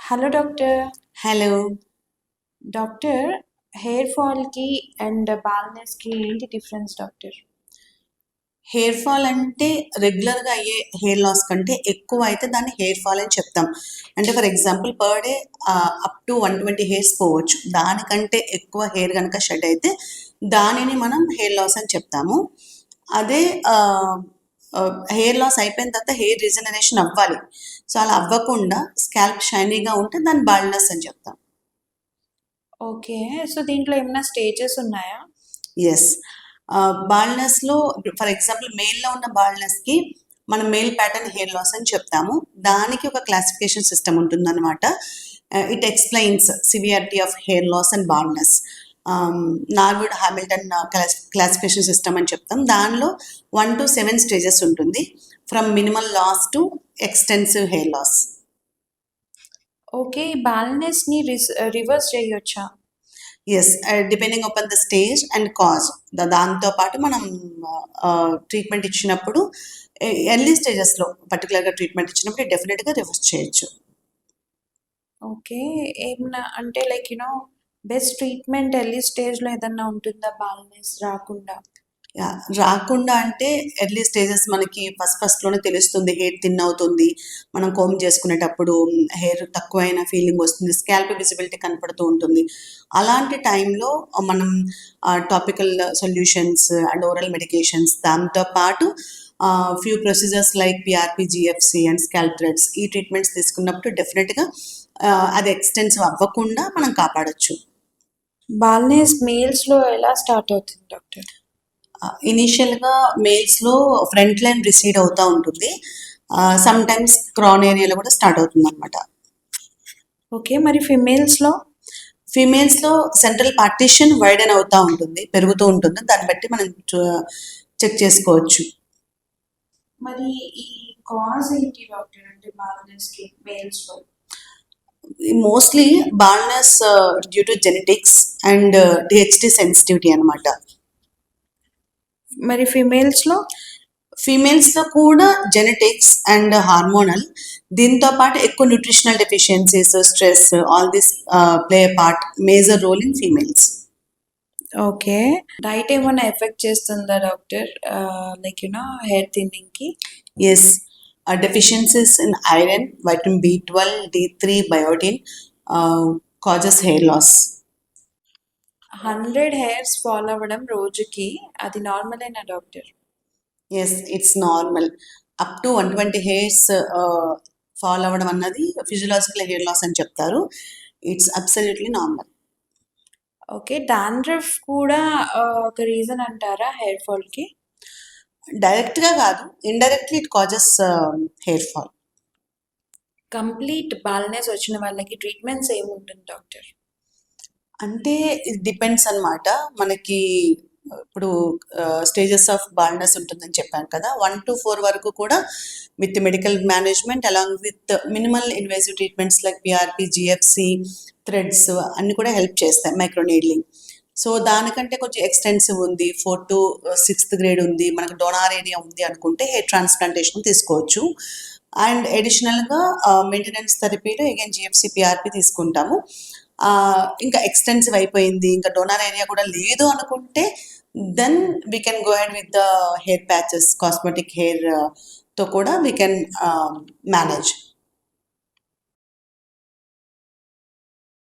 Hello doctor. Hello. Doctor, hair ఫాల్‌కి and బాల్నెస్‌కి ఏంటి డిఫరెన్స్ డాక్టర్? హెయిర్ ఫాల్ అంటే రెగ్యులర్గా అయ్యే హెయిర్ లాస్ కంటే ఎక్కువ అయితే దాన్ని హెయిర్ ఫాల్ అని చెప్తాం. అంటే for example per day up to 120 hairs పోవచ్చు. దానికంటే ఎక్కువ హెయిర్ కనుక షెడ్ అయితే దానిని మనం హెయిర్ లాస్ అని చెప్తాము. అదే హెయిర్ లాస్ అయిపోయిన తర్వాత హెయిర్ రీజనరేషన్ అవ్వాలి. సో అలా అవ్వకుండా స్కాల్ప్ షైనీగా ఉంటే దాన్ని బాల్నెస్ అని చెప్తాం. ఓకే. సో దీంట్లో ఏమైనా స్టేజెస్ ఉన్నాయా? ఎస్. బాల్నెస్లో ఫర్ ఎగ్జాంపుల్ మేల్లో ఉన్న బాల్నెస్కి మనం మేల్ ప్యాటర్న్ హెయిర్ లాస్ అని చెప్తాము. దానికి ఒక క్లాసిఫికేషన్ సిస్టమ్ ఉంటుందన్నమాట. It explains severity of hair loss and baldness. Norwood Hamilton classification system అని చెప్తాం. దానిలో 1 to 7 స్టేజెస్ ఉంటుంది, from minimal loss to extensive hair loss. Okay. ఈ బాల్నెస్‌ని రివర్స్ చేయొచ్చా? Yes, depending upon the stage and cause. దాంతో పాటు మనం ట్రీట్మెంట్ ఇచ్చినప్పుడు ఎర్లీ స్టేజెస్లో పర్టికులర్గా ట్రీట్మెంట్ ఇచ్చినప్పుడు డెఫినెట్గా రివర్స్ చేయొచ్చు. ఓకే. ఏమన్నా అంటే బెస్ట్ ట్రీట్మెంట్ ఎర్లీ స్టేజ్‌లో ఏదన్నా ఉంటుందా బాల్నెస్ రాకుండా? రాకుండా అంటే ఎర్లీ స్టేజెస్ మనకి ఫస్ట్లోనే తెలుస్తుంది. హెయిర్ థిన్ అవుతుంది, మనం కోమ్ చేసుకునేటప్పుడు హెయిర్ తక్కువైన ఫీలింగ్ వస్తుంది, స్కాల్ప్ విజిబిలిటీ కనపడుతూ ఉంటుంది. అలాంటి టైంలో మనం topical solutions and oral medications, దాంతో పాటు few procedures like PRP, GFC and scalp threads, ఈ ట్రీట్మెంట్స్ తీసుకున్నప్పుడు డెఫినెట్గా అది ఎక్స్టెన్సివ్ అవ్వకుండా మనం కాపాడొచ్చు. బాల్నెస్ మేల్స్‌లో ఎలా స్టార్ట్ అవుతుంది డాక్టర్? ఇనీషియల్గా మేల్స్లో ఫ్రంట్ లైన్ రిసీడ్ అవుతూ ఉంటుంది, సమ్ టైమ్స్ క్రాన్ ఏరియాలో కూడా స్టార్ట్ అవుతుంది అనమాట. ఓకే. మరి ఫిమేల్స్‌లో? ఫీమేల్స్లో సెంట్రల్ పార్టీషన్ వైడెన్ అవుతూ ఉంటుంది, పెరుగుతూ ఉంటుంది. దాన్ని బట్టి మనం చెక్ చేసుకోవచ్చు. మరి ఈ కాజ్ ఏంటి డాక్టర్, అంటే బాల్నెస్‌కి మేల్స్‌లో? Mostly baldness due to genetics and DHT sensitivity అనమాట. మరి ఫిమేల్స్‌లో? ఫీమేల్స్లో కూడా జెనెటిక్స్ అండ్ హార్మోనల్, దీంతో పాటు ఎక్కువ nutritional deficiencies, stress, all this play part major role in females. Okay. Diet ఏమన్నా ఎఫెక్ట్ చేస్తుందా డాక్టర్? హెయిర్ థిన్నింగ్‌కి? Yes, deficiencies in iron, vitamin B12, D3, biotin causes hair loss. 100 hairs fall అవ్వడం రోజుకి అది నార్మలేనా doctor? Yes, it's normal. Up to 120 hairs fall అవ్వడం అన్నది physiological hair loss అని చెప్తారు. It's absolutely normal. Okay. Dandruff కూడా ఒక రీజన్ అంటారా హెయిర్ ఫాల్‌కి? డైరెక్ట్గా కాదు, indirectly it causes hair fall. Complete baldness వచ్చిన వాళ్ళకి ట్రీట్మెంట్స్ ఏముంటుంది డాక్టర్? అంటే ఇది డిపెండ్స్ అనమాట. మనకి ఇప్పుడు స్టేజెస్ ఆఫ్ బాల్నెస్ ఉంటుందని చెప్పాను కదా, 1 to 4 వరకు కూడా with medical management along with minimal invasive treatments like PRP, GFC, threads అన్ని కూడా హెల్ప్ చేస్తాయి, మైక్రోనీడ్లింగ్. సో దానికంటే కొంచెం ఎక్స్టెన్సివ్ ఉంది, 4 to 6th గ్రేడ్ ఉంది, మనకు డోనార్ ఏరియా ఉంది అనుకుంటే హెయిర్ ట్రాన్స్ప్లాంటేషన్ తీసుకోవచ్చు. అండ్ అడిషనల్గా మెయింటెనెన్స్ థెరపీలో అగైన్ జిఎఫ్సి, పిఆర్పి తీసుకుంటాము. ఇంకా ఎక్స్టెన్సివ్ అయిపోయింది, ఇంకా డోనార్ ఏరియా కూడా లేదు అనుకుంటే then we can go ahead with the hair patches, cosmetic hair తో కూడా వీ కెన్ మేనేజ్.